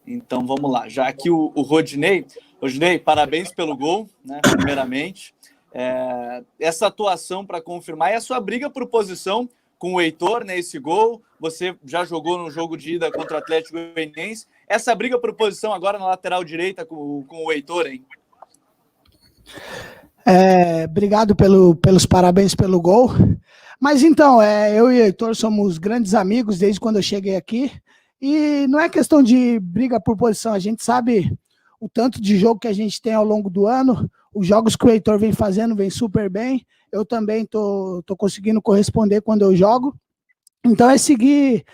Então vamos lá. Já aqui o Rodinei, parabéns pelo gol, né? Primeiramente. Essa atuação para confirmar é a sua briga por posição com o Heitor, né? Esse gol. Você já jogou no jogo de ida contra o Atlético Goianiense. Essa briga por posição agora na lateral direita com o Heitor, hein? Obrigado pelos parabéns pelo gol. Mas então, eu e o Heitor somos grandes amigos desde quando eu cheguei aqui. E não é questão de briga por posição, a gente sabe o tanto de jogo que a gente tem ao longo do ano, os jogos que o Heitor vem fazendo vem super bem, eu também tô conseguindo corresponder quando eu jogo. Então é seguir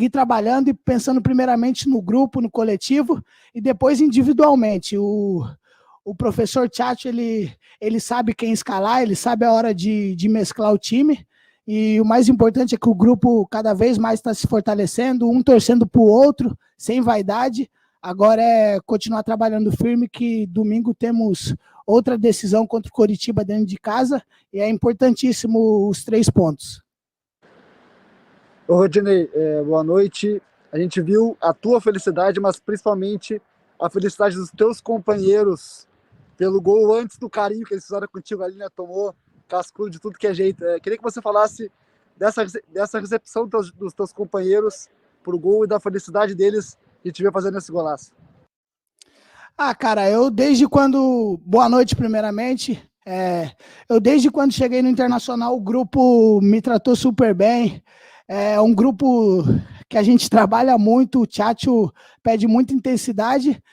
trabalhando e pensando primeiramente no grupo, no coletivo, e depois individualmente. O professor Tchatcho, ele sabe quem escalar, ele sabe a hora de mesclar o time, e o mais importante é que o grupo cada vez mais está se fortalecendo, um torcendo para o outro, sem vaidade. Agora é continuar trabalhando firme, que domingo temos outra decisão contra o Coritiba dentro de casa, e é importantíssimo os 3 pontos. Ô Rodinei, boa noite. A gente viu a tua felicidade, mas principalmente a felicidade dos teus companheiros pelo gol antes do carinho que eles fizeram contigo ali, né? Tomou cascudo de tudo que é jeito. Queria que você falasse dessa recepção dos teus companheiros pro gol e da felicidade deles de te ver fazendo esse golaço. Cara, eu desde quando... Boa noite, primeiramente. Eu desde quando cheguei no Internacional, o grupo me tratou super bem. É um grupo que a gente trabalha muito, o Tchatcho pede muita intensidade.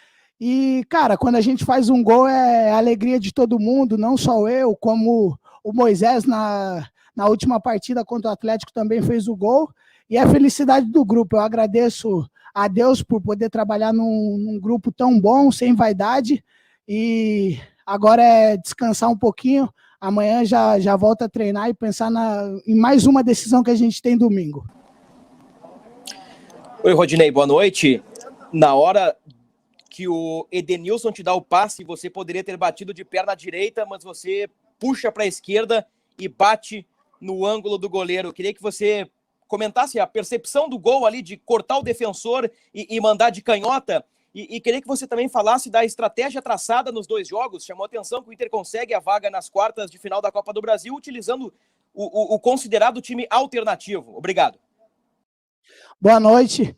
E, cara, quando a gente faz um gol é a alegria de todo mundo, não só eu, como o Moisés na última partida contra o Atlético também fez o gol. E a felicidade do grupo. Eu agradeço a Deus por poder trabalhar num grupo tão bom, sem vaidade. E agora é descansar um pouquinho. Amanhã já volto a treinar e pensar em mais uma decisão que a gente tem domingo. Oi, Rodinei, boa noite. Na hora que o Edenilson te dá o passe, você poderia ter batido de perna direita, mas você puxa para a esquerda e bate no ângulo do goleiro. Eu queria que você comentasse a percepção do gol ali, de cortar o defensor e mandar de canhota. E queria que você também falasse da estratégia traçada nos 2 jogos. Chamou a atenção que o Inter consegue a vaga nas quartas de final da Copa do Brasil, utilizando o considerado time alternativo. Obrigado. Boa noite.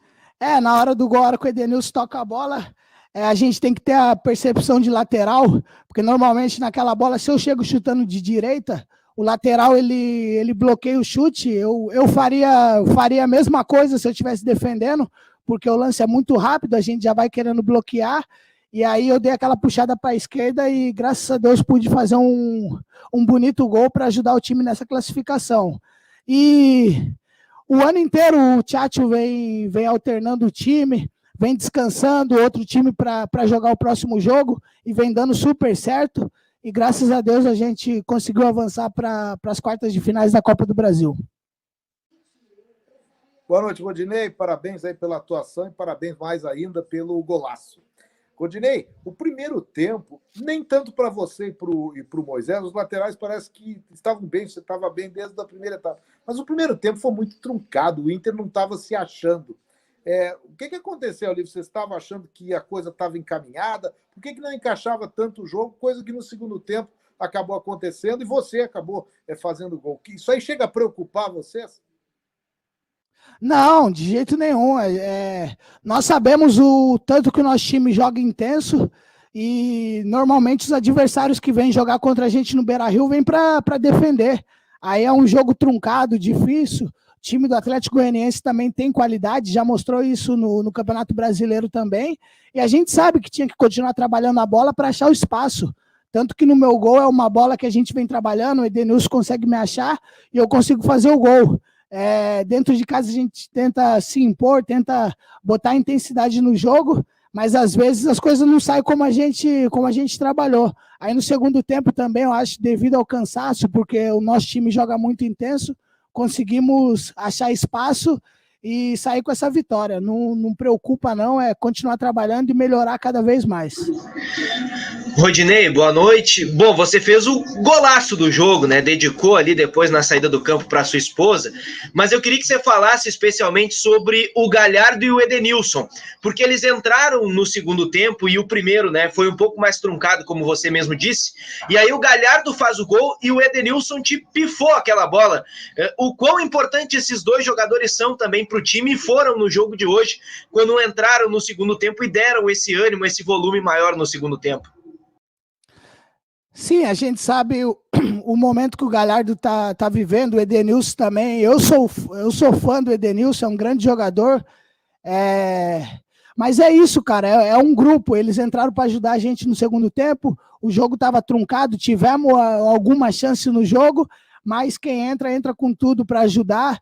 Na hora do gol, a hora que o Edenilson toca a bola, a gente tem que ter a percepção de lateral, porque normalmente naquela bola, se eu chego chutando de direita, o lateral ele bloqueia o chute. Eu faria a mesma coisa se eu estivesse defendendo, porque o lance é muito rápido, a gente já vai querendo bloquear, e aí eu dei aquela puxada para a esquerda e, graças a Deus, pude fazer um bonito gol para ajudar o time nessa classificação. E o ano inteiro o Tchatcho vem alternando o time, vem descansando outro time para jogar o próximo jogo, e vem dando super certo, e graças a Deus a gente conseguiu avançar para as quartas de finais da Copa do Brasil. Boa noite, Rodinei. Parabéns aí pela atuação e parabéns mais ainda pelo golaço. Rodinei, o primeiro tempo, nem tanto para você e para o Moisés, os laterais parece que estavam bem, você estava bem desde a primeira etapa. Mas o primeiro tempo foi muito truncado, o Inter não estava se achando. O que aconteceu ali? Você estava achando que a coisa estava encaminhada? Por que não encaixava tanto o jogo? Coisa que no segundo tempo acabou acontecendo e você acabou fazendo gol. Isso aí chega a preocupar vocês? Não, de jeito nenhum. Nós sabemos o tanto que o nosso time joga intenso, e normalmente os adversários que vêm jogar contra a gente no Beira-Rio vêm para defender. Aí é um jogo truncado, difícil. O time do Atlético Goianiense também tem qualidade, já mostrou isso no Campeonato Brasileiro também, e a gente sabe que tinha que continuar trabalhando a bola para achar o espaço. Tanto que no meu gol é uma bola que a gente vem trabalhando, o Edenilson consegue me achar e eu consigo fazer o gol. Dentro de casa a gente tenta se impor, tenta botar intensidade no jogo, mas às vezes as coisas não saem como a gente trabalhou. Aí no segundo tempo também, eu acho, devido ao cansaço, porque o nosso time joga muito intenso, conseguimos achar espaço e sair com essa vitória. Não preocupa não, é continuar trabalhando e melhorar cada vez mais. Rodinei, boa noite. Bom, você fez o golaço do jogo, né? Dedicou ali depois na saída do campo para sua esposa, mas eu queria que você falasse especialmente sobre o Galhardo e o Edenilson, porque eles entraram no segundo tempo e o primeiro, né, foi um pouco mais truncado, como você mesmo disse, e aí o Galhardo faz o gol e o Edenilson te pifou aquela bola. O quão importante esses dois jogadores são também para o time e foram no jogo de hoje, quando entraram no segundo tempo e deram esse ânimo, esse volume maior no segundo tempo. Sim, a gente sabe o momento que o Galhardo tá vivendo, o Edenilson também. Eu sou fã do Edenilson, é um grande jogador. Mas é isso, cara, é um grupo. Eles entraram para ajudar a gente no segundo tempo. O jogo estava truncado, tivemos alguma chance no jogo, mas quem entra com tudo para ajudar.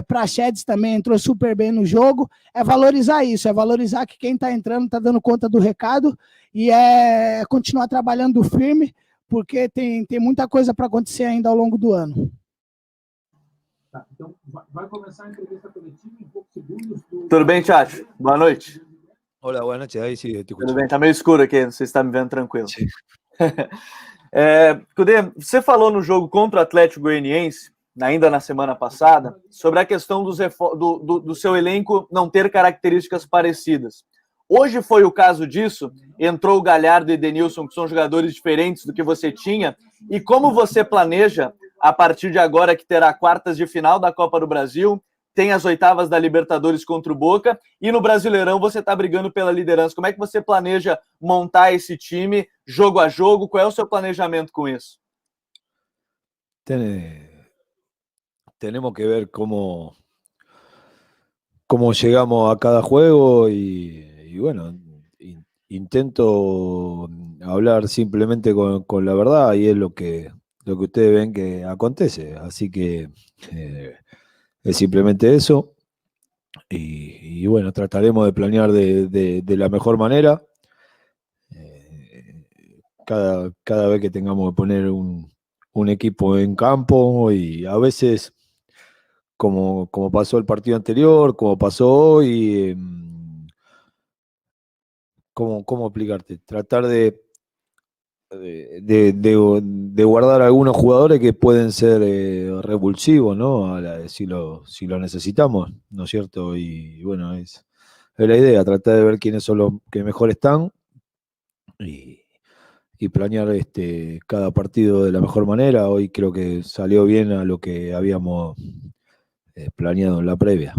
Praxedes também entrou super bem no jogo. É valorizar isso, é valorizar que quem está entrando está dando conta do recado e é continuar trabalhando firme, porque tem muita coisa para acontecer ainda ao longo do ano. Tá, então vai começar a entrevista coletiva em poucos segundos. Tudo bem, Tchatcho? Boa noite. Hola, buenas noches. Ahí sí, te escucho. Tudo bem, tá meio escuro aqui, não sei se está me vendo tranquilo. Cudê, você falou no jogo contra o Atlético Goianiense, ainda na semana passada, sobre a questão do seu elenco não ter características parecidas. Hoje foi o caso disso, entrou o Galhardo e Edenilson, que são jogadores diferentes do que você tinha, e como você planeja, a partir de agora que terá quartas de final da Copa do Brasil, tem as oitavas da Libertadores contra o Boca, e no Brasileirão você está brigando pela liderança. Como é que você planeja montar esse time, jogo a jogo? Qual é o seu planejamento com isso? Tenemos que ver cómo llegamos a cada juego y bueno, intento hablar simplemente con la verdad y es lo que ustedes ven que acontece. Así que es simplemente eso y bueno, trataremos de planear de la mejor manera. Cada vez que tengamos que poner un equipo en campo y a veces como pasó el partido anterior, como pasó hoy, ¿cómo explicarte? Tratar de guardar algunos jugadores que pueden ser revulsivos, ¿no? Si lo necesitamos, ¿no es cierto? Y bueno, es la idea, tratar de ver quiénes son los que mejor están y planear cada partido de la mejor manera. Hoy creo que salió bien a lo que habíamos planeado en la previa.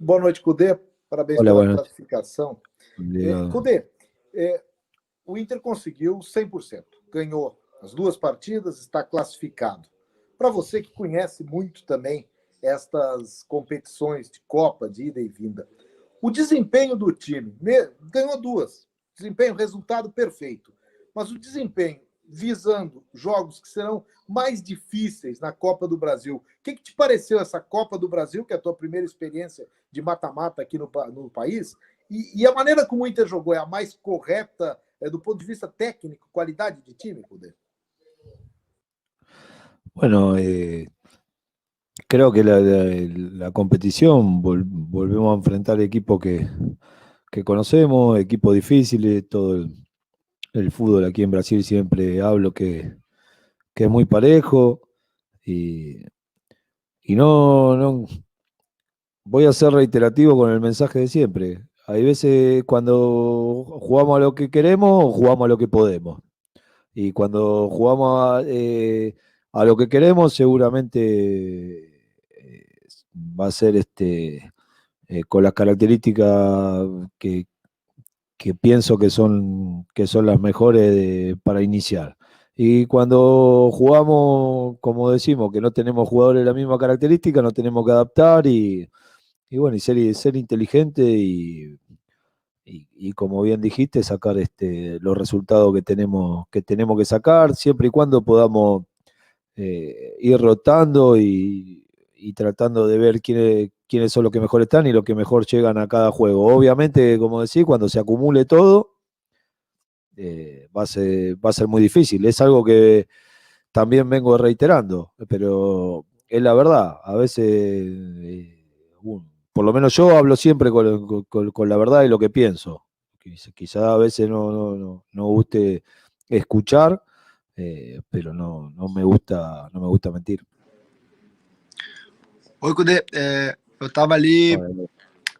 Boa noite, Cudê. Parabéns pela classificação. Cudê, o Inter conseguiu 100%. Ganhou as duas partidas, está classificado. Para você que conhece muito também estas competições de Copa, de ida e vinda, o desempenho do time, ganhou duas. Desempenho, resultado perfeito. Mas o desempenho visando jogos que serão mais difíceis na Copa do Brasil. O que te pareceu essa Copa do Brasil, que é a tua primeira experiência de mata-mata aqui no país? E a maneira como o Inter jogou é a mais correta do ponto de vista técnico, qualidade de time, Cudê? Bueno, creo que la competición volvemos a enfrentar equipos que conocemos, equipos difíciles, todo el fútbol aquí en Brasil siempre hablo que es muy parejo y no voy a ser reiterativo con el mensaje de siempre. Hay veces cuando jugamos a lo que queremos, jugamos a lo que podemos. Y cuando jugamos a lo que queremos, seguramente va a ser con las características que pienso que son las mejores para iniciar. Y cuando jugamos, como decimos, que no tenemos jugadores de la misma característica, nos tenemos que adaptar y bueno, y ser inteligente y como bien dijiste, sacar los resultados que tenemos que sacar, siempre y cuando podamos ir rotando y tratando de ver quiénes son los que mejor están y los que mejor llegan a cada juego. Obviamente, como decís, cuando se acumule todo, va a ser muy difícil. Es algo que también vengo reiterando, pero es la verdad. A veces, por lo menos yo hablo siempre con la verdad y lo que pienso. Quizá a veces no guste escuchar, pero no me gusta mentir. Oi, Cudê. Eu tava ali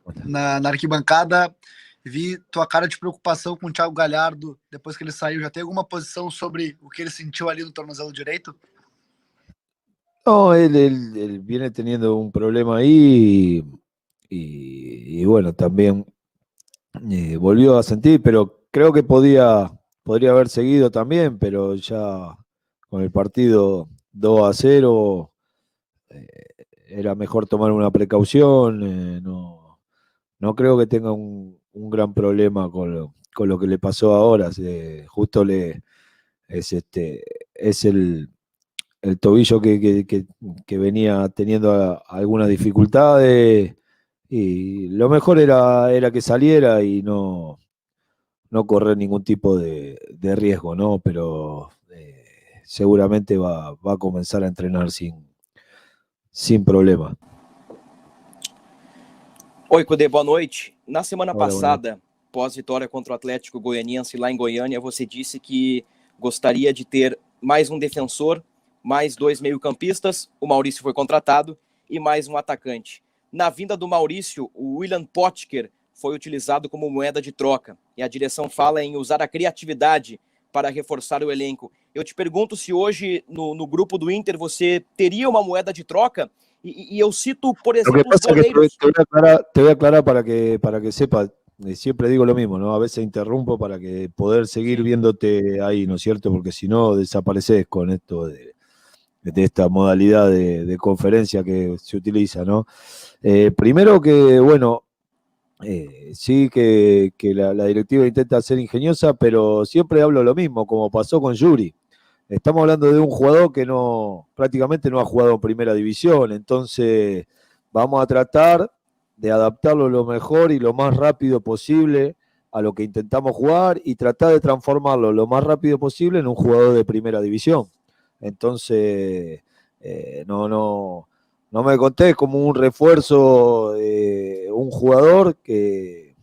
Bueno, na arquibancada, vi tua cara de preocupação com o Thiago Galhardo depois que ele saiu. Já tem alguma posição sobre o que ele sentiu ali no tornozelo direito? no, él viene teniendo un problema ahí y bueno, también volvió a sentir, pero creo que podría haber seguido también, pero ya con el partido 2-0 era mejor tomar una precaución. No creo que tenga un gran problema con lo que le pasó ahora. Justo es el tobillo que venía teniendo algunas dificultades y lo mejor era que saliera y no correr ningún tipo de riesgo, ¿no? Pero seguramente va a comenzar a entrenar sin problema. Oi, Cudê, boa noite. Na semana Olá, passada, pós-vitória contra o Atlético Goianiense lá em Goiânia, você disse que gostaria de ter mais um defensor, mais 2 meio-campistas, o Maurício foi contratado, e mais um atacante. Na vinda do Maurício, o William Potker foi utilizado como moeda de troca, e a direção fala em usar a criatividade para reforçar o elenco. Eu te pergunto se hoje, no grupo do Inter, você teria uma moeda de troca, y eu cito, por Lo que exemplo, os pasa es que goleiros. te voy a aclarar para que sepa, siempre digo lo mismo, ¿no? A veces interrumpo para que poder seguir viéndote ahí, ¿no es cierto? Porque si no desapareces con esto de esta modalidad de conferencia que se utiliza, ¿no? Primero que, bueno, sí que la directiva intenta ser ingeniosa, pero siempre hablo lo mismo, como pasó con Yuri. Estamos hablando de un jugador que prácticamente no ha jugado en primera división, entonces vamos a tratar de adaptarlo lo mejor y lo más rápido posible a lo que intentamos jugar y tratar de transformarlo lo más rápido posible en un jugador de primera división. Entonces, no me conté como un refuerzo, un jugador que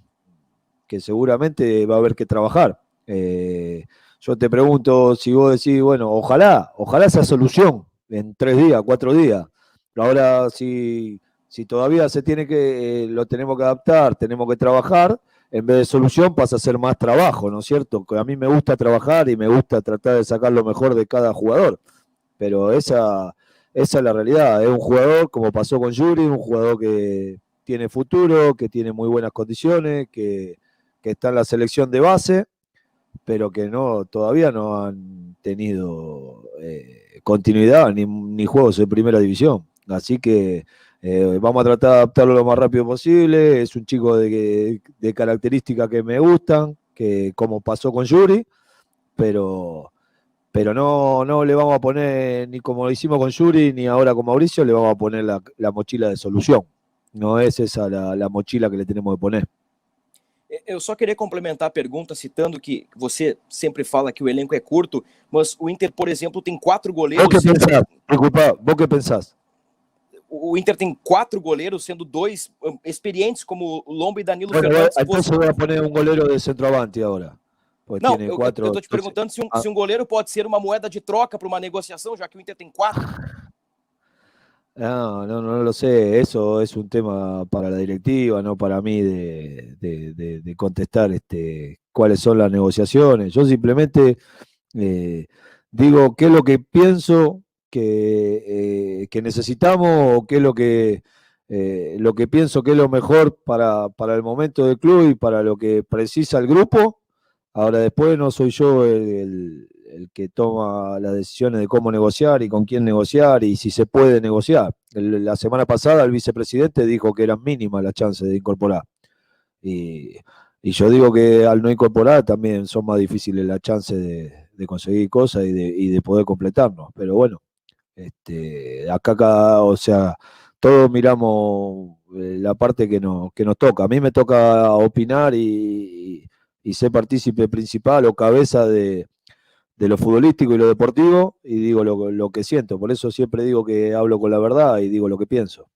seguramente va a haber que trabajar. Yo te pregunto si vos decís, bueno, ojalá esa solución en 3 días, 4 días. Ahora, si todavía lo tenemos que adaptar, tenemos que trabajar, en vez de solución pasa a ser más trabajo, ¿no es cierto? Que a mí me gusta trabajar y me gusta tratar de sacar lo mejor de cada jugador. Pero esa es la realidad. Es un jugador, como pasó con Yuri, un jugador que tiene futuro, que tiene muy buenas condiciones, que está en la selección de base, pero que todavía no han tenido continuidad ni juegos en primera división. Así que vamos a tratar de adaptarlo lo más rápido posible. Es un chico de características que me gustan, que como pasó con Yuri, pero no le vamos a poner, ni como lo hicimos con Yuri, ni ahora con Mauricio, le vamos a poner la mochila de solución. No es esa la mochila que le tenemos que poner. Eu só queria complementar a pergunta citando que você sempre fala que o elenco é curto, mas o Inter, por exemplo, tem 4 goleiros. ¿Vos qué pensás? Disculpa, ¿vos qué pensás? O Inter tem 4 goleiros, sendo 2 experientes como o Lomba e Danilo Bueno, Fernandes. entonces voy a poner un golero de centroavante ahora. Pues Não, tiene eu 4. estou te perguntando se um goleiro pode ser uma moeda de troca para uma negociação, já que o Inter tem 4. No lo sé, eso es un tema para la directiva, no para mí de contestar cuáles son las negociaciones. Yo simplemente digo qué es lo que pienso que necesitamos o qué es lo que pienso que es lo mejor para el momento del club y para lo que precisa el grupo. Ahora después no soy yo el que toma las decisiones de cómo negociar y con quién negociar y si se puede negociar. La semana pasada el vicepresidente dijo que eran mínimas las chances de incorporar. Y yo digo que al no incorporar también son más difíciles las chances de conseguir cosas y de poder completarnos. Pero bueno, acá o sea, todos miramos la parte que nos toca. A mí me toca opinar y ser partícipe principal o cabeza de de lo futbolístico y lo deportivo y digo lo que siento. Por eso siempre digo que hablo con la verdad y digo lo que pienso.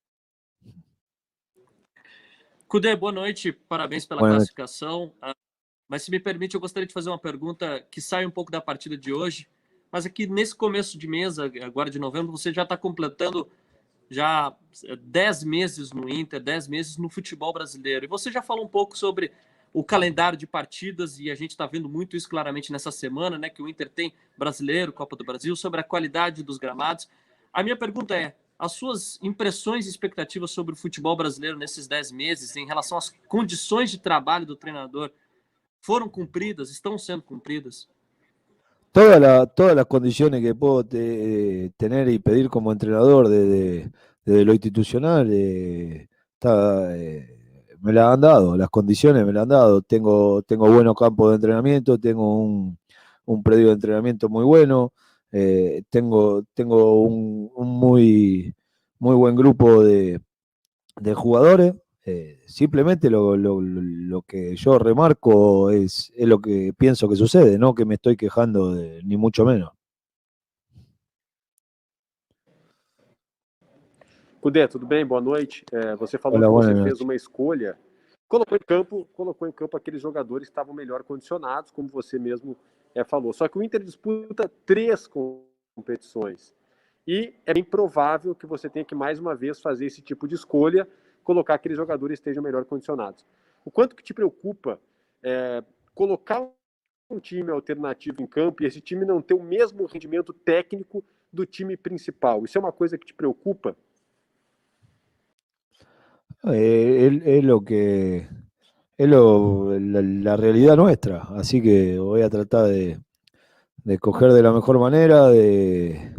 Cudê, boa noite, parabéns pela Boa noite. classificação. Mas se me permite, eu gostaria de fazer uma pergunta que sai um pouco da partida de hoje, mas aqui nesse começo de mês, agora de novembro, você já está completando já 10 meses no Inter, 10 meses no futebol brasileiro. E você já falou um pouco sobre o calendário de partidas, e a gente está vendo muito isso claramente nessa semana, né, que o Inter tem Brasileiro, Copa do Brasil, sobre a qualidade dos gramados. A minha pergunta é, as suas impressões e expectativas sobre o futebol brasileiro nesses 10 meses, em relação às condições de trabalho do treinador, foram cumpridas, estão sendo cumpridas? Todas las condiciones que puedo tener y pedir como entrenador desde lo institucional me las han dado, las condiciones me las han dado. Tengo buenos campos de entrenamiento, tengo un predio de entrenamiento muy bueno, tengo un muy buen grupo de jugadores. Simplemente lo que yo remarco es lo que pienso que sucede, no que me estoy quejando ni mucho menos. Cudê, tudo bem? Boa noite. Você falou Olá, que boa você noite. fez uma escolha, colocou em campo aqueles jogadores que estavam melhor condicionados, como você mesmo falou. Só que o Inter disputa 3 competições e é bem provável que você tenha que mais uma vez fazer esse tipo de escolha, colocar aqueles jogadores que estejam melhor condicionados. O quanto que te preocupa colocar um time alternativo em campo e esse time não ter o mesmo rendimento técnico do time principal? Isso é uma coisa que te preocupa? Es la realidad nuestra, así que voy a tratar de escoger de la mejor manera, de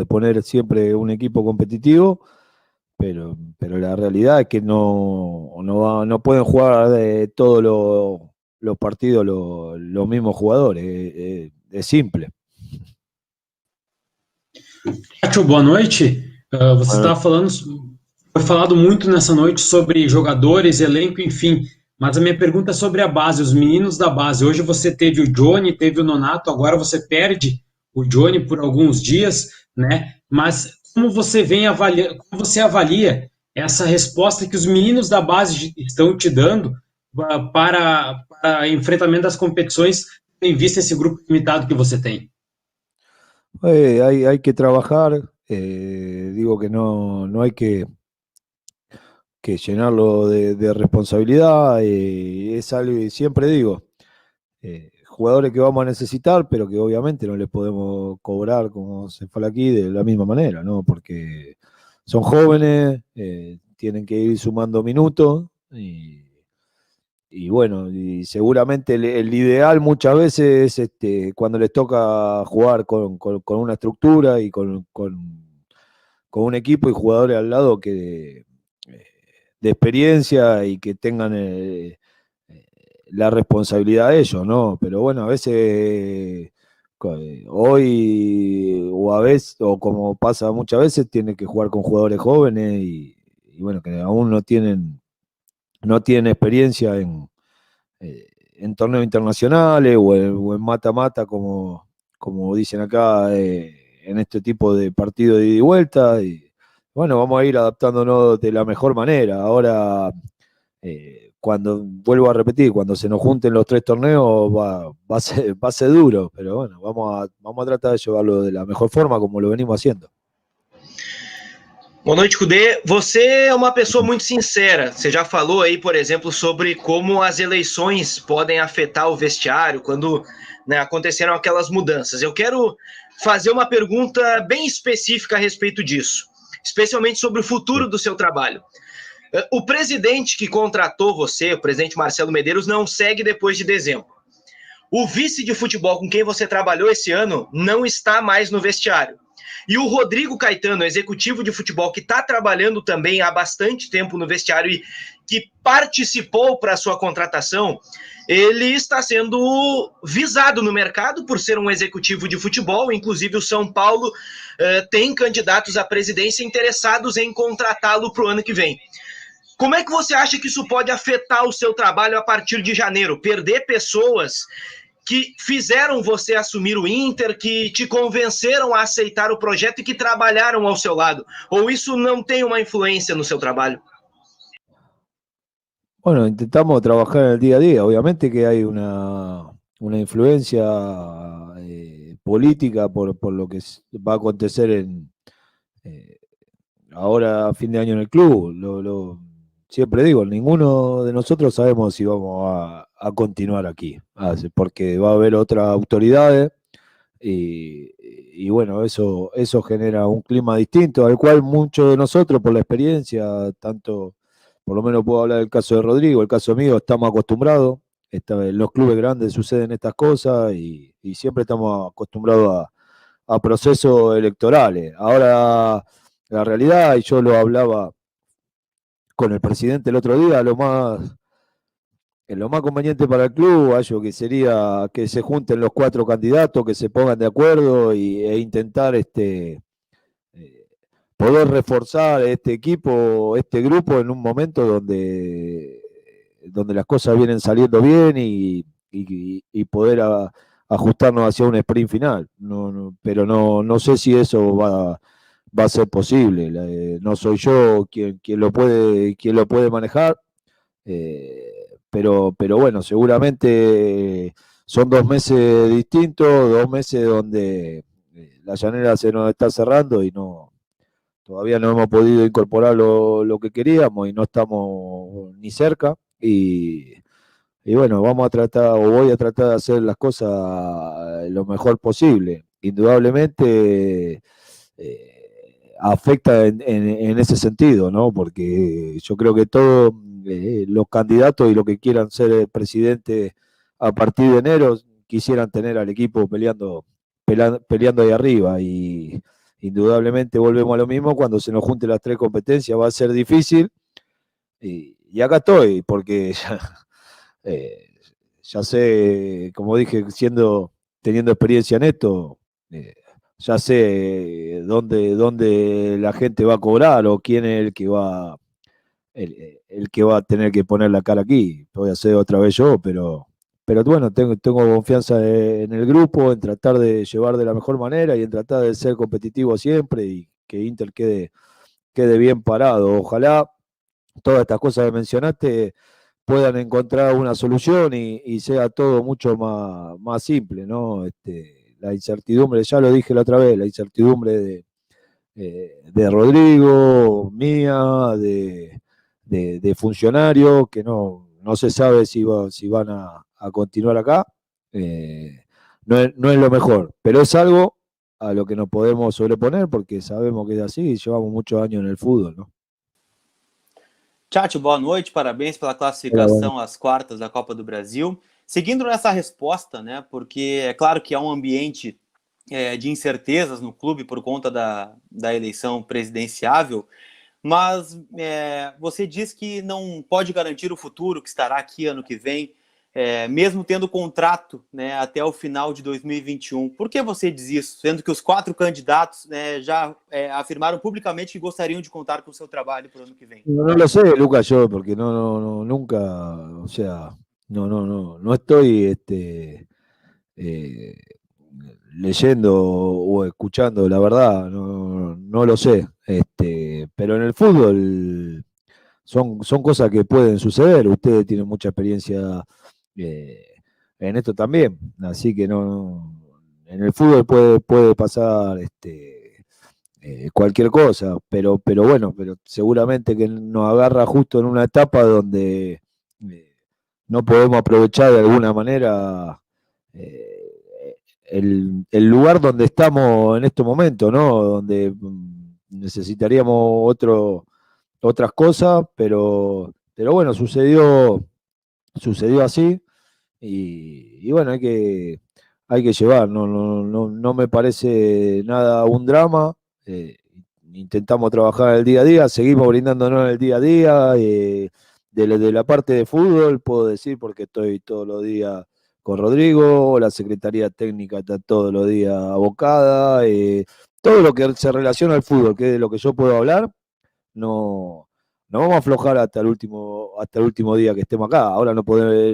poner siempre un equipo competitivo, pero la realidad es que no pueden jugar todos los partidos los mismos jugadores, es simple. Tio, boa noite. Você estava falando, foi falado muito nessa noite sobre jogadores, elenco, enfim. Mas a minha pergunta é sobre a base, os meninos da base. Hoje você teve o Johnny, teve o Nonato, agora você perde o Johnny por alguns dias, né? Mas como você como você avalia essa resposta que os meninos da base estão te dando para enfrentamento das competições, em vista esse grupo limitado que você tem? Hay que trabajar, digo que no hay que llenarlo de responsabilidad, es algo que siempre digo, jugadores que vamos a necesitar, pero que obviamente no les podemos cobrar, como se fala aquí, de la misma manera, ¿no? Porque son jóvenes, tienen que ir sumando minutos y bueno, y seguramente el ideal muchas veces es cuando les toca jugar con una estructura y con un equipo y jugadores al lado que de experiencia y que tengan la responsabilidad de ellos, ¿no? Pero bueno, a veces hoy o como pasa muchas veces, tiene que jugar con jugadores jóvenes y bueno, que aún no tienen experiencia en torneos internacionales o en mata-mata, como dicen acá, en este tipo de partidos de ida y vuelta. Y bueno, vamos a ir adaptándonos de la mejor manera. Ahora, vuelvo a repetir, cuando se nos junten los 3 torneos va a ser duro, pero bueno, vamos a tratar de llevarlo de la mejor forma como lo venimos haciendo. Boa noite, Cudê. Você é uma pessoa muito sincera. Você já falou aí, por exemplo, sobre como as eleições podem afetar o vestiário quando, né, aconteceram aquelas mudanças. Eu quero fazer uma pergunta bem específica a respeito disso, especialmente sobre o futuro do seu trabalho. O presidente que contratou você, o presidente Marcelo Medeiros, não segue depois de dezembro. O vice de futebol com quem você trabalhou esse ano não está mais no vestiário. E o Rodrigo Caetano, executivo de futebol, que está trabalhando também há bastante tempo no vestiário e que participou para a sua contratação, ele está sendo visado no mercado por ser um executivo de futebol. Inclusive o São Paulo tem candidatos à presidência interessados em contratá-lo para o ano que vem. Como é que você acha que isso pode afetar o seu trabalho a partir de janeiro? Perder pessoas que fizeram você assumir o Inter, que te convenceram a aceitar o projeto e que trabalharam ao seu lado? Ou isso não tem uma influência no seu trabalho? Bueno, intentamos trabajar en el día a día. Obviamente que hay una influencia política por lo que va a acontecer ahora a fin de año en el club. Siempre digo, ninguno de nosotros sabemos si vamos a continuar aquí, porque va a haber otras autoridades y bueno, eso genera un clima distinto al cual muchos de nosotros, por la experiencia, tanto, por lo menos puedo hablar del caso de Rodrigo, el caso mío, estamos acostumbrados. En los clubes grandes suceden estas cosas y siempre estamos acostumbrados a procesos electorales. Ahora, la realidad, y yo lo hablaba con el presidente el otro día, lo más conveniente para el club, algo que sería que se junten los 4 candidatos, que se pongan de acuerdo e intentar poder reforzar este equipo, este grupo en un momento donde las cosas vienen saliendo bien y poder ajustarnos hacia un sprint final. Pero no sé si eso va a ser posible. No soy yo quien lo puede manejar, pero bueno, seguramente son 2 meses distintos, 2 meses donde la llanera se nos está cerrando y todavía no hemos podido incorporar lo que queríamos y no estamos ni cerca. Y bueno, vamos a tratar, o voy a tratar de hacer las cosas lo mejor posible. Indudablemente afecta en ese sentido, ¿no? Porque yo creo que todos los candidatos y los que quieran ser presidente a partir de enero quisieran tener al equipo peleando ahí arriba, y indudablemente volvemos a lo mismo. Cuando se nos junten las 3 competencias va a ser difícil, y acá estoy, porque ya sé, como dije, teniendo experiencia en esto, ya sé dónde la gente va a cobrar o quién es el que va a tener que poner la cara aquí. Voy a hacer otra vez yo, pero bueno, tengo confianza en el grupo, en tratar de llevar de la mejor manera y en tratar de ser competitivo siempre y que Inter quede bien parado. Ojalá todas estas cosas que mencionaste puedan encontrar una solución y sea todo mucho más simple, ¿no? La incertidumbre, ya lo dije la otra vez, la incertidumbre de Rodrigo, mía, de funcionarios, que no se sabe si van a continuar acá, no es lo mejor, pero es algo a lo que nos podemos sobreponer porque sabemos que es así y llevamos muchos años en el fútbol, ¿no? Tchatcho, boa noite, parabéns pela classificação às quartas da Copa do Brasil. Seguindo nessa resposta, né, porque é claro que há um ambiente de incertezas no clube por conta da eleição presidenciável, mas você diz que não pode garantir o futuro, que estará aqui ano que vem, mesmo tendo contrato, né, até o final de 2021. Por que você diz isso, sendo que os 4 candidatos já afirmaram publicamente que gostariam de contar com o seu trabalho para o ano que vem? No lo sé, Lucas, yo, porque nunca, o sea, no estoy leyendo o escuchando, la verdad, no lo sé. Pero en el fútbol son cosas que pueden suceder. Ustedes tienen mucha experiencia en esto también, así que en el fútbol puede pasar cualquier cosa, pero bueno, pero seguramente que nos agarra justo en una etapa donde no podemos aprovechar de alguna manera el lugar donde estamos en este momento, ¿no? Donde necesitaríamos otras cosas, pero bueno, sucedió así, y bueno, hay que llevar, no me parece nada un drama. Intentamos trabajar el día a día, seguimos brindándonos el día a día. De la parte de fútbol puedo decir, porque estoy todos los días con Rodrigo, la Secretaría Técnica está todos los días abocada, todo lo que se relaciona al fútbol, que es de lo que yo puedo hablar, no vamos a aflojar hasta el último día que estemos acá. Ahora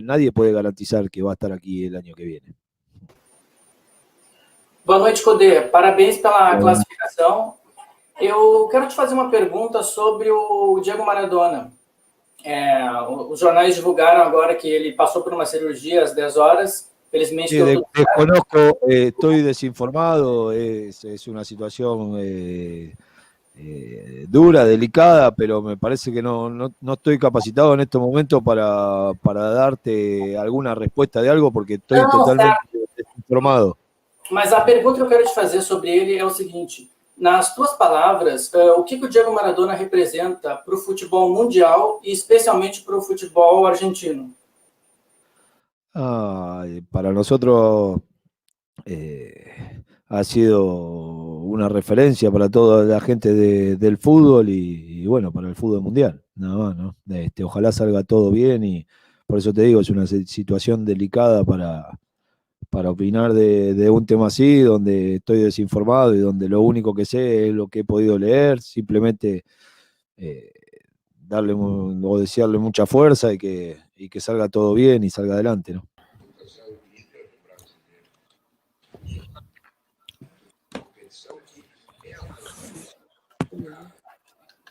nadie puede garantizar que va a estar aquí el año que viene. Boa noite, Codê. Parabéns pela classificação. Eu quero te fazer uma pergunta sobre o Diego Maradona. Os jornais divulgaram agora que ele passou por uma cirurgia às 10 horas. Felizmente Sí, deu tudo certo. desconozco, estoy desinformado, es una situación dura, delicada, pero me parece que no estoy capacitado en este momento para darte alguna respuesta de algo porque estoy Não, totalmente certo. desinformado. Mas a pergunta que eu quero te fazer sobre ele é o seguinte: nas tuas palavras, o que o Diego Maradona representa para o futebol mundial e especialmente para o futebol argentino? Para nosotros ha sido una referencia para toda la gente del fútbol y bueno, para el fútbol mundial, nada más, ¿no? Ojalá salga todo bien y por eso te digo, es una situación delicada para opinar de un tema así, donde estoy desinformado y donde lo único que sé es lo que he podido leer, simplemente darle o desearle mucha fuerza y que salga todo bien y salga adelante, ¿no?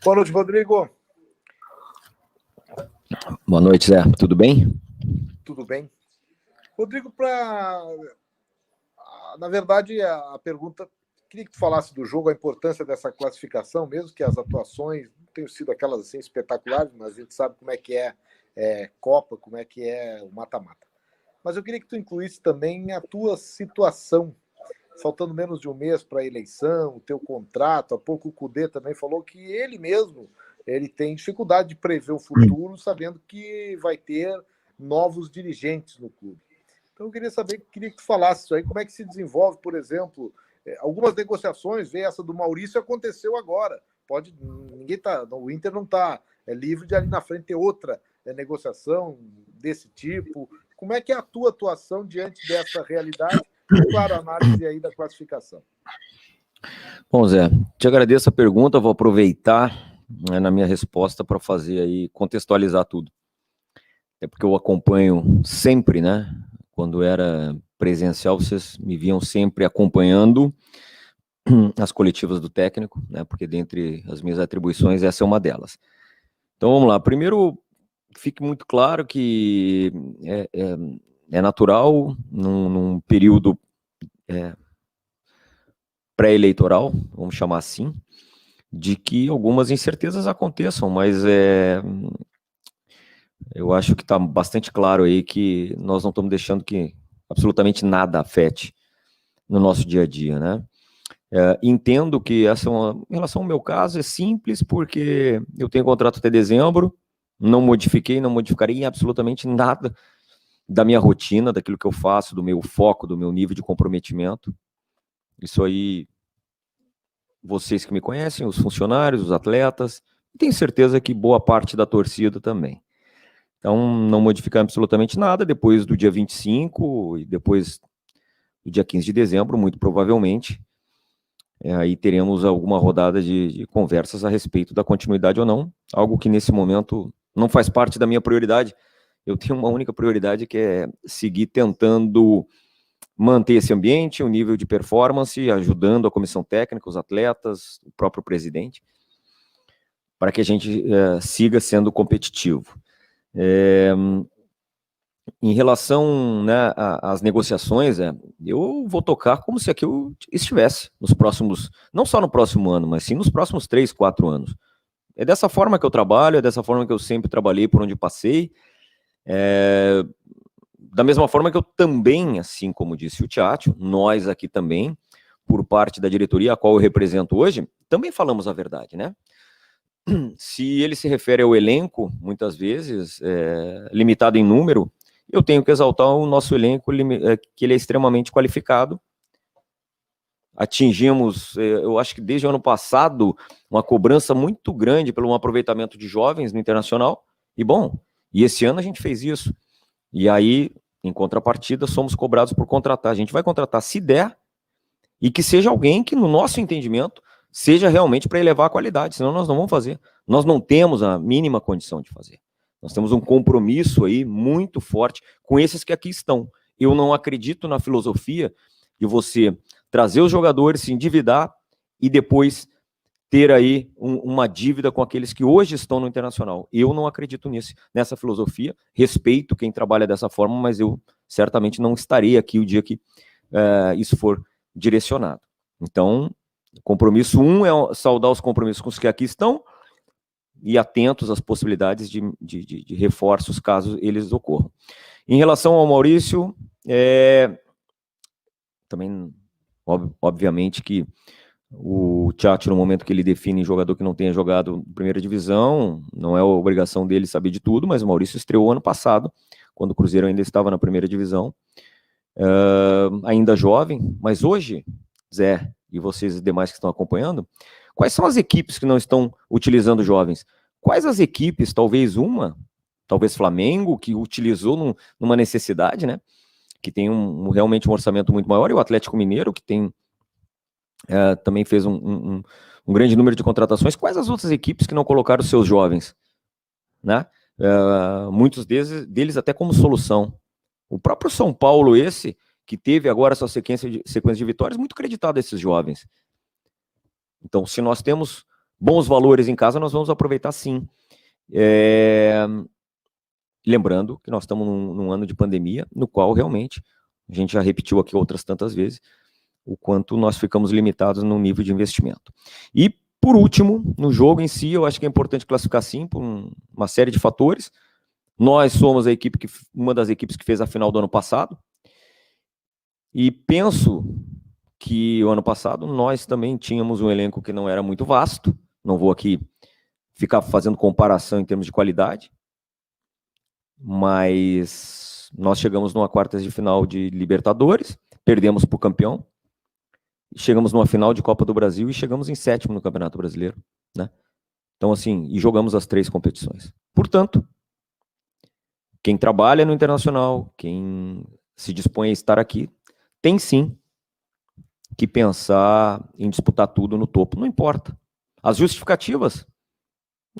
Boa noite, Rodrigo. Boa noite, Zé. Tudo bem? Tudo bem? Rodrigo, na verdade, a pergunta, queria que tu falasse do jogo, a importância dessa classificação, mesmo que as atuações não tenham sido aquelas assim espetaculares, mas a gente sabe como é que é Copa, como é que é o mata-mata. Mas eu queria que tu incluísse também a tua situação, faltando menos de um mês para a eleição, o teu contrato. Há pouco o Cudê também falou que ele mesmo tem dificuldade de prever o futuro, sabendo que vai ter novos dirigentes no clube. Então eu queria que tu falasse isso aí, como é que se desenvolve, por exemplo, algumas negociações, essa do Maurício aconteceu agora. O Inter não está livre de ali na frente ter outra negociação desse tipo. Como é que é a tua atuação diante dessa realidade? E, claro, a análise aí da classificação. Bom, Zé, te agradeço a pergunta, vou aproveitar na minha resposta para fazer aí, contextualizar tudo. É porque eu acompanho sempre, né? Quando era presencial, vocês me viam sempre acompanhando as coletivas do técnico, né? Porque dentre as minhas atribuições, essa é uma delas. Então, vamos lá. Primeiro, fique muito claro que é natural, num período pré-eleitoral, vamos chamar assim, de que algumas incertezas aconteçam, mas eu acho que está bastante claro aí que nós não estamos deixando que absolutamente nada afete no nosso dia a dia, né? Entendo que em relação ao meu caso, é simples, porque eu tenho contrato até dezembro, não modificarei em absolutamente nada da minha rotina, daquilo que eu faço, do meu foco, do meu nível de comprometimento. Isso aí, vocês que me conhecem, os funcionários, os atletas, tenho certeza que boa parte da torcida também. Então, não modificar absolutamente nada, depois do dia 25 e depois do dia 15 de dezembro, muito provavelmente, aí teremos alguma rodada de conversas a respeito da continuidade ou não, algo que nesse momento não faz parte da minha prioridade. Eu tenho uma única prioridade, que é seguir tentando manter esse ambiente, o nível de performance, ajudando a comissão técnica, os atletas, o próprio presidente, para que a gente siga sendo competitivo. Em relação, né, às negociações, eu vou tocar como se aqui eu estivesse nos próximos, não só no próximo ano, mas sim nos próximos 3, 4 anos. É dessa forma que eu trabalho, é dessa forma que eu sempre trabalhei por onde passei. Da mesma forma que eu também, assim como disse o Thiago, nós aqui também, por parte da diretoria a qual eu represento hoje, também falamos a verdade, né? Se ele se refere ao elenco, muitas vezes, limitado em número, eu tenho que exaltar o nosso elenco, que ele é extremamente qualificado. Atingimos, eu acho que desde o ano passado, uma cobrança muito grande pelo aproveitamento de jovens no Internacional, e esse ano a gente fez isso. E aí, em contrapartida, somos cobrados por contratar. A gente vai contratar se der, e que seja alguém que, no nosso entendimento, seja realmente para elevar a qualidade, senão nós não vamos fazer. Nós não temos a mínima condição de fazer. Nós temos um compromisso aí muito forte com esses que aqui estão. Eu não acredito na filosofia de você trazer os jogadores, se endividar e depois ter aí uma dívida com aqueles que hoje estão no Internacional. Eu não acredito nessa filosofia, respeito quem trabalha dessa forma, mas eu certamente não estarei aqui o dia que isso for direcionado. Então, compromisso 1 é saudar os compromissos com os que aqui estão e atentos às possibilidades de reforços, caso eles ocorram. Em relação ao Maurício, também, obviamente que o Tchatcho, no momento que ele define jogador que não tenha jogado primeira divisão, não é a obrigação dele saber de tudo, mas o Maurício estreou ano passado, quando o Cruzeiro ainda estava na primeira divisão, ainda jovem, mas hoje, Zé, e vocês demais que estão acompanhando, quais são as equipes que não estão utilizando jovens? Quais as equipes, talvez Flamengo, que utilizou numa necessidade, né? Que tem realmente um orçamento muito maior, e o Atlético Mineiro, que tem também fez um grande número de contratações. Quais as outras equipes que não colocaram seus jovens, né? Muitos deles até como solução. O próprio São Paulo, que teve agora essa sequência de vitórias, muito creditado a esses jovens. Então, se nós temos bons valores em casa, nós vamos aproveitar sim. Lembrando que nós estamos num ano de pandemia, no qual realmente, a gente já repetiu aqui outras tantas vezes, o quanto nós ficamos limitados no nível de investimento. E, por último, no jogo em si, eu acho que é importante classificar sim, por uma série de fatores. Nós somos uma das equipes que fez a final do ano passado, e penso que o ano passado nós também tínhamos um elenco que não era muito vasto, não vou aqui ficar fazendo comparação em termos de qualidade, mas nós chegamos numa quartas de final de Libertadores, perdemos para o campeão, chegamos numa final de Copa do Brasil e chegamos em 7º no Campeonato Brasileiro, né? Então, assim, e jogamos as 3 competições. Portanto, quem trabalha no Internacional, quem se dispõe a estar aqui, tem sim que pensar em disputar tudo no topo, não importa. As justificativas,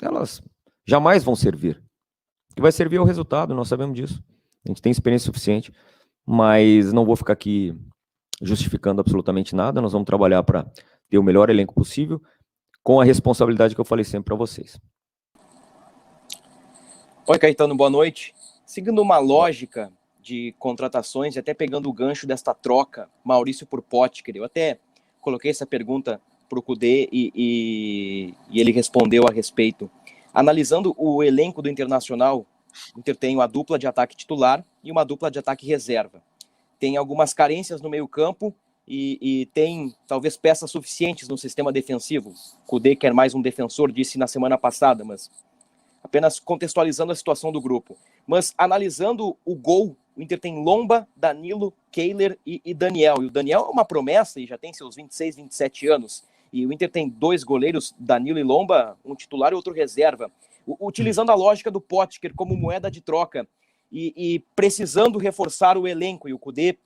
elas jamais vão servir. O que vai servir é o resultado, nós sabemos disso. A gente tem experiência suficiente, mas não vou ficar aqui justificando absolutamente nada, nós vamos trabalhar para ter o melhor elenco possível, com a responsabilidade que eu falei sempre para vocês. Oi, Caetano, boa noite. Seguindo uma lógica de contratações, e até pegando o gancho desta troca, Maurício por Potker, eu até coloquei essa pergunta para o Kudê e ele respondeu a respeito. Analisando o elenco do Internacional, o Inter tem uma dupla de ataque titular e uma dupla de ataque reserva. Tem algumas carências no meio-campo e tem talvez peças suficientes no sistema defensivo. O Kudê quer mais um defensor, disse na semana passada, mas apenas contextualizando a situação do grupo. Mas analisando o gol, o Inter tem Lomba, Danilo, Kehler e Daniel. E o Daniel é uma promessa e já tem seus 26, 27 anos. E o Inter tem 2 goleiros, Danilo e Lomba, um titular e outro reserva. Utilizando a lógica do Potker como moeda de troca e precisando reforçar o elenco. E o Kudê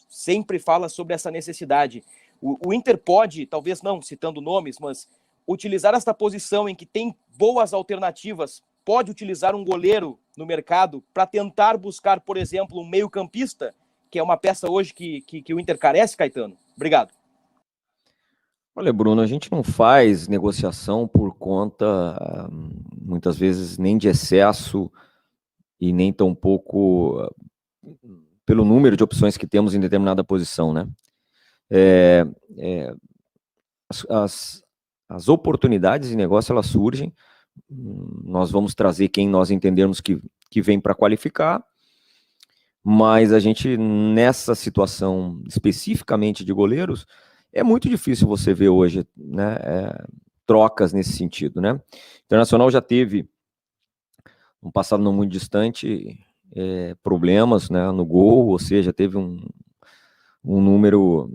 sempre fala sobre essa necessidade. O Inter pode, talvez não citando nomes, mas utilizar esta posição em que tem boas alternativas, pode utilizar um goleiro no mercado para tentar buscar, por exemplo, um meio-campista, que é uma peça hoje que o Inter carece, Caetano? Obrigado. Olha, Bruno, a gente não faz negociação por conta, muitas vezes, nem de excesso e nem tampouco pelo número de opções que temos em determinada posição, né? As oportunidades de negócio, elas surgem, nós vamos trazer quem nós entendermos que vem para qualificar, mas a gente, nessa situação especificamente de goleiros, é muito difícil você ver hoje, né, trocas nesse sentido, né? O Internacional já teve, no passado não muito distante, problemas, né, no gol, ou seja, teve um número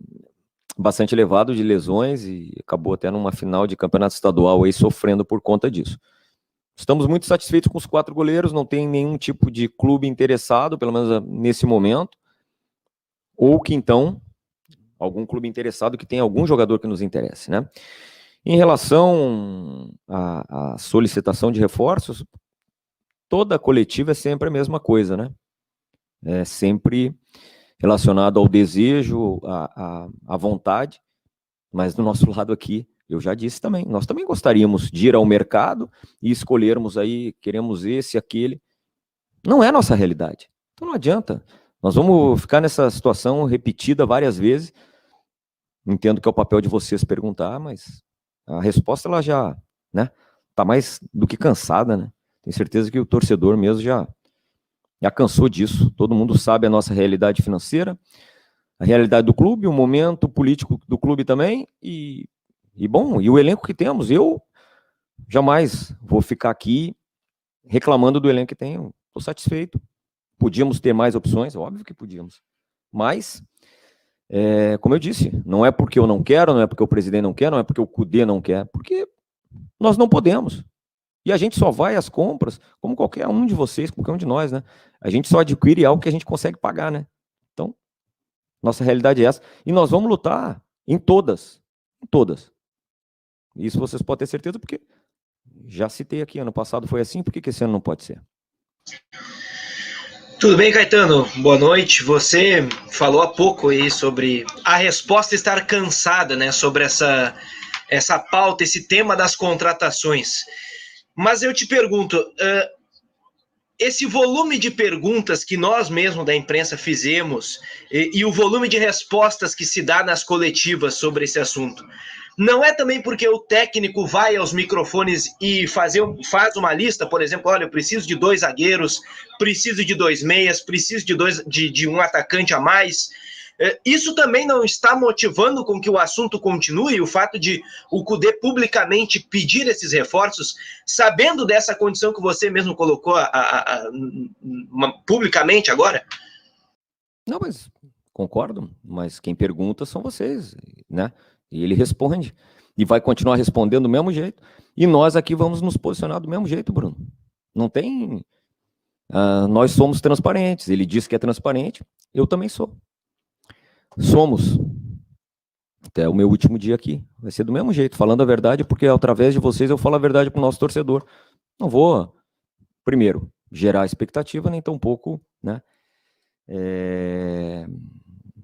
bastante elevado de lesões e acabou até numa final de campeonato estadual aí sofrendo por conta disso. Estamos muito satisfeitos com os 4 goleiros, não tem nenhum tipo de clube interessado, pelo menos nesse momento, ou que então, algum clube interessado que tenha algum jogador que nos interesse, né? Em relação à solicitação de reforços, toda coletiva é sempre a mesma coisa, né? É sempre relacionado ao desejo, à vontade, mas do nosso lado aqui, eu já disse também, nós também gostaríamos de ir ao mercado e escolhermos aí, queremos esse, aquele. Não é nossa realidade. Então não adianta. Nós vamos ficar nessa situação repetida várias vezes. Entendo que é o papel de vocês perguntar, mas a resposta ela já, né, tá mais do que cansada, né? Tenho certeza que o torcedor mesmo já cansou disso. Todo mundo sabe a nossa realidade financeira, a realidade do clube, o momento político do clube também, e bom, e o elenco que temos. Eu jamais vou ficar aqui reclamando do elenco que tenho. Estou satisfeito. Podíamos ter mais opções, óbvio que podíamos. Mas, como eu disse, não é porque eu não quero, não é porque o presidente não quer, não é porque o Cudê não quer, porque nós não podemos. E a gente só vai às compras, como qualquer um de vocês, qualquer um de nós, né? A gente só adquire algo que a gente consegue pagar, né? Então, nossa realidade é essa. E nós vamos lutar em todas. Em todas. Isso vocês podem ter certeza, porque já citei aqui, ano passado foi assim, por que esse ano não pode ser? Tudo bem, Caetano? Boa noite. Você falou há pouco aí sobre a resposta estar cansada, né? Sobre essa pauta, esse tema das contratações. Mas eu te pergunto, esse volume de perguntas que nós mesmos da imprensa fizemos e o volume de respostas que se dá nas coletivas sobre esse assunto, não é também porque o técnico vai aos microfones e faz uma lista, por exemplo, olha, eu preciso de 2 zagueiros, preciso de 2 meias, preciso de um atacante a mais. Isso também não está motivando com que o assunto continue, o fato de o Cudê publicamente pedir esses reforços, sabendo dessa condição que você mesmo colocou publicamente agora? Não, mas concordo, mas quem pergunta são vocês, né? E ele responde, e vai continuar respondendo do mesmo jeito, e nós aqui vamos nos posicionar do mesmo jeito, Bruno. Não tem... nós somos transparentes, ele diz que é transparente, eu também sou. Somos. Até o meu último dia aqui. Vai ser do mesmo jeito, falando a verdade, porque através de vocês eu falo a verdade para o nosso torcedor. Não vou, primeiro, gerar expectativa, nem tampouco, né,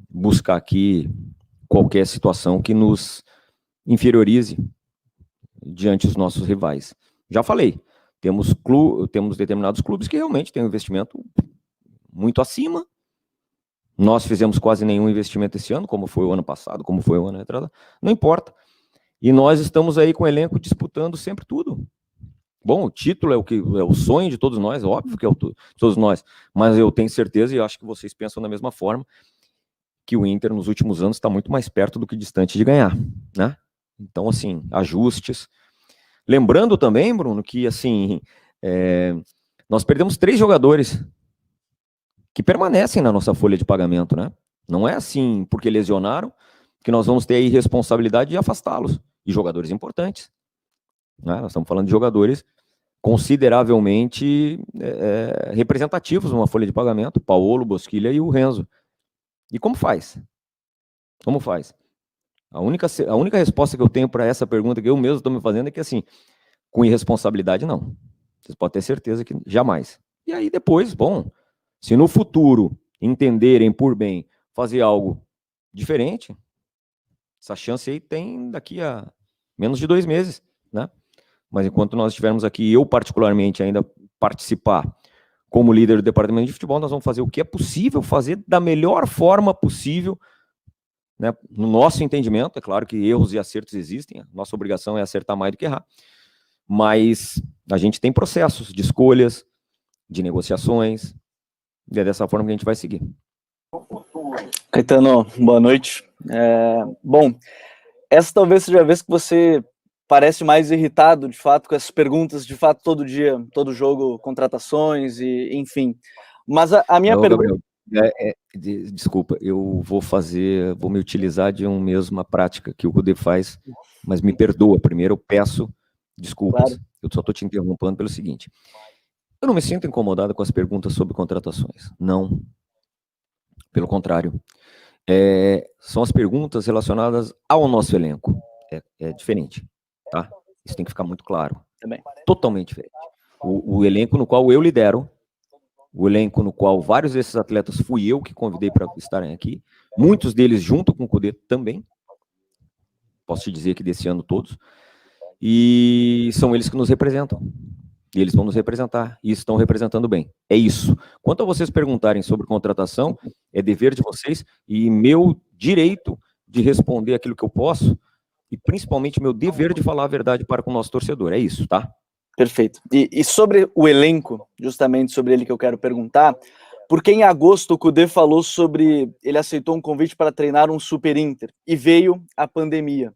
buscar aqui qualquer situação que nos inferiorize diante dos nossos rivais. Já falei, temos determinados clubes que realmente têm um investimento muito acima. Nós fizemos quase nenhum investimento esse ano, como foi o ano passado, como foi o ano retrasado, não importa. E nós estamos aí com o elenco disputando sempre tudo. Bom, o título é o sonho de todos nós, óbvio que é de todos nós, mas eu tenho certeza, e acho que vocês pensam da mesma forma, que o Inter nos últimos anos está muito mais perto do que distante de ganhar, né? Então, assim, ajustes. Lembrando também, Bruno, que assim, nós perdemos 3 jogadores que permanecem na nossa folha de pagamento, né? Não é assim, porque lesionaram, que nós vamos ter a irresponsabilidade de afastá-los. E jogadores importantes, né? Nós estamos falando de jogadores consideravelmente representativos numa folha de pagamento, Paulo, Bosquilha e o Renzo. E como faz? Como faz? A única resposta que eu tenho para essa pergunta que eu mesmo estou me fazendo é que, assim, com irresponsabilidade, não. Vocês podem ter certeza que jamais. E aí depois, bom, se no futuro entenderem por bem fazer algo diferente, essa chance aí tem daqui a menos de 2 meses, né? Mas enquanto nós estivermos aqui, eu particularmente ainda participar como líder do departamento de futebol, nós vamos fazer o que é possível fazer da melhor forma possível, né? No nosso entendimento, é claro que erros e acertos existem, a nossa obrigação é acertar mais do que errar, mas a gente tem processos de escolhas, de negociações, e é dessa forma que a gente vai seguir. Caetano, boa noite. Bom, essa talvez seja a vez que você parece mais irritado, de fato, com essas perguntas, de fato, todo dia, todo jogo, contratações, e enfim. Mas a minha pergunta... Gabriel, desculpa, eu vou me utilizar de uma mesma prática que o Cudê faz, mas me perdoa. Primeiro eu peço desculpas. Claro. Eu só estou te interrompendo pelo seguinte. Eu não me sinto incomodado com as perguntas sobre contratações. Não. Pelo contrário. São as perguntas relacionadas ao nosso elenco. É diferente, tá? Isso tem que ficar muito claro. Também. Totalmente diferente. O elenco no qual eu lidero, o elenco no qual vários desses atletas fui eu que convidei para estarem aqui, muitos deles junto com o Cudê também, posso te dizer que desse ano todos, e são eles que nos representam. E eles vão nos representar, e estão representando bem. É isso. Quanto a vocês perguntarem sobre contratação, é dever de vocês e meu direito de responder aquilo que eu posso, e principalmente meu dever de falar a verdade para com o nosso torcedor. É isso, tá? Perfeito. E sobre o elenco, justamente sobre ele que eu quero perguntar, porque em agosto o Cudê falou sobre, ele aceitou um convite para treinar um Super Inter, e veio a pandemia.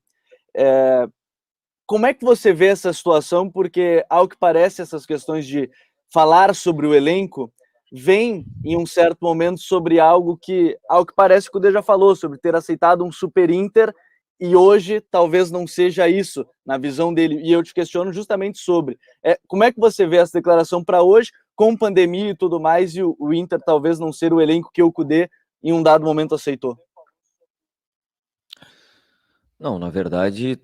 Como é que você vê essa situação? Porque, ao que parece, essas questões de falar sobre o elenco vem em um certo momento sobre algo que, ao que parece, o Cudê já falou, sobre ter aceitado um Super Inter, e hoje talvez não seja isso, na visão dele. E eu te questiono justamente sobre. Como é que você vê essa declaração para hoje, com pandemia e tudo mais, e o Inter talvez não ser o elenco que o Cudê, em um dado momento, aceitou? Não, na verdade,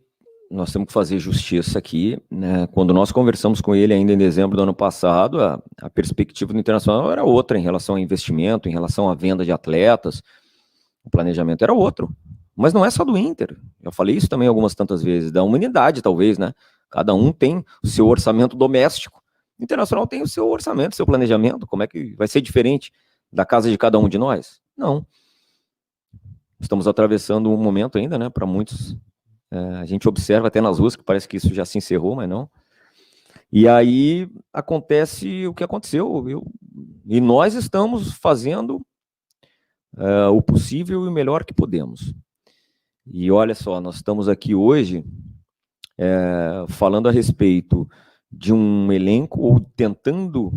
nós temos que fazer justiça aqui, né? Quando nós conversamos com ele ainda em dezembro do ano passado, a perspectiva do Internacional era outra em relação a investimento, em relação à venda de atletas, o planejamento era outro. Mas não é só do Inter, eu falei isso também algumas tantas vezes, da humanidade talvez, né? Cada um tem o seu orçamento doméstico, o Internacional tem o seu orçamento, o seu planejamento, como é que vai ser diferente da casa de cada um de nós? Não. Estamos atravessando um momento ainda, né, para muitos. A gente observa até nas ruas que parece que isso já se encerrou, mas não. E aí acontece o que aconteceu. E nós estamos fazendo o possível e o melhor que podemos. E olha só, nós estamos aqui hoje falando a respeito de um elenco, ou tentando,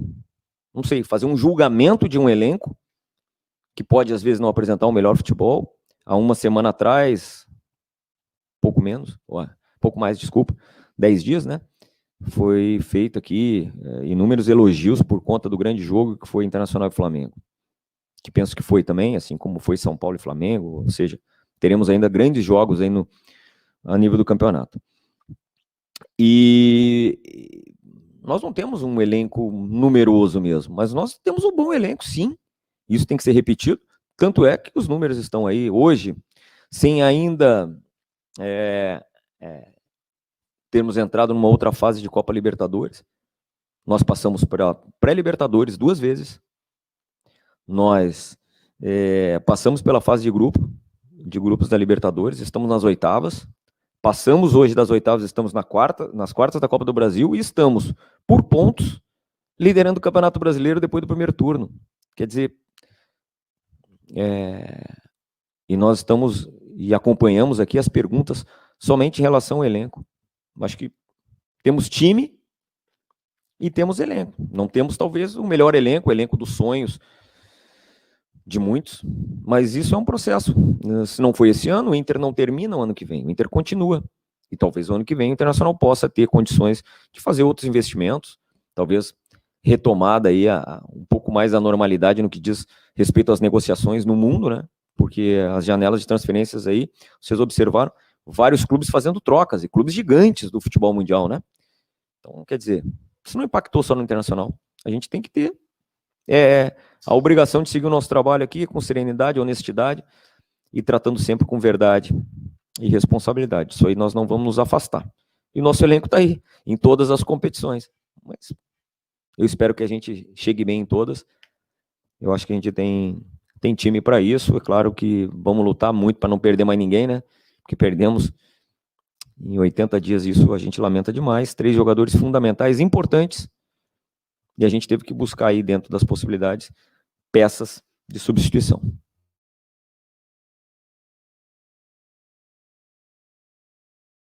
não sei, fazer um julgamento de um elenco que pode, às vezes, não apresentar o melhor futebol. Há uma semana atrás, pouco mais, desculpa, 10 dias, né? Foi feito aqui inúmeros elogios por conta do grande jogo que foi Internacional e Flamengo. Que penso que foi também, assim como foi São Paulo e Flamengo, ou seja, teremos ainda grandes jogos aí a nível do campeonato. E nós não temos um elenco numeroso mesmo, mas nós temos um bom elenco, sim. Isso tem que ser repetido. Tanto é que os números estão aí hoje, sem ainda termos entrado numa outra fase de Copa Libertadores. Nós passamos para pré-Libertadores 2 vezes. Nós passamos pela fase de grupos da Libertadores, estamos nas oitavas. Passamos hoje das oitavas, estamos nas quartas da Copa do Brasil e estamos, por pontos, liderando o Campeonato Brasileiro depois do primeiro turno. Quer dizer, e nós estamos e acompanhamos aqui as perguntas somente em relação ao elenco. Acho que temos time e temos elenco. Não temos, talvez, o melhor elenco, o elenco dos sonhos de muitos, mas isso é um processo. Se não foi esse ano, o Inter não termina o ano que vem, o Inter continua. E talvez o ano que vem o Internacional possa ter condições de fazer outros investimentos, talvez retomada aí um pouco mais a normalidade no que diz respeito às negociações no mundo, né? Porque as janelas de transferências aí, vocês observaram, vários clubes fazendo trocas, e clubes gigantes do futebol mundial, né? Então, quer dizer, isso não impactou só no Internacional. A gente tem que ter a obrigação de seguir o nosso trabalho aqui com serenidade, honestidade, e tratando sempre com verdade e responsabilidade. Isso aí nós não vamos nos afastar. E o nosso elenco está aí, em todas as competições. Mas eu espero que a gente chegue bem em todas. Eu acho que a gente tem time para isso. É claro que vamos lutar muito para não perder mais ninguém, né? Porque perdemos em 80 dias, isso a gente lamenta demais. 3 jogadores fundamentais, importantes, e a gente teve que buscar aí dentro das possibilidades peças de substituição.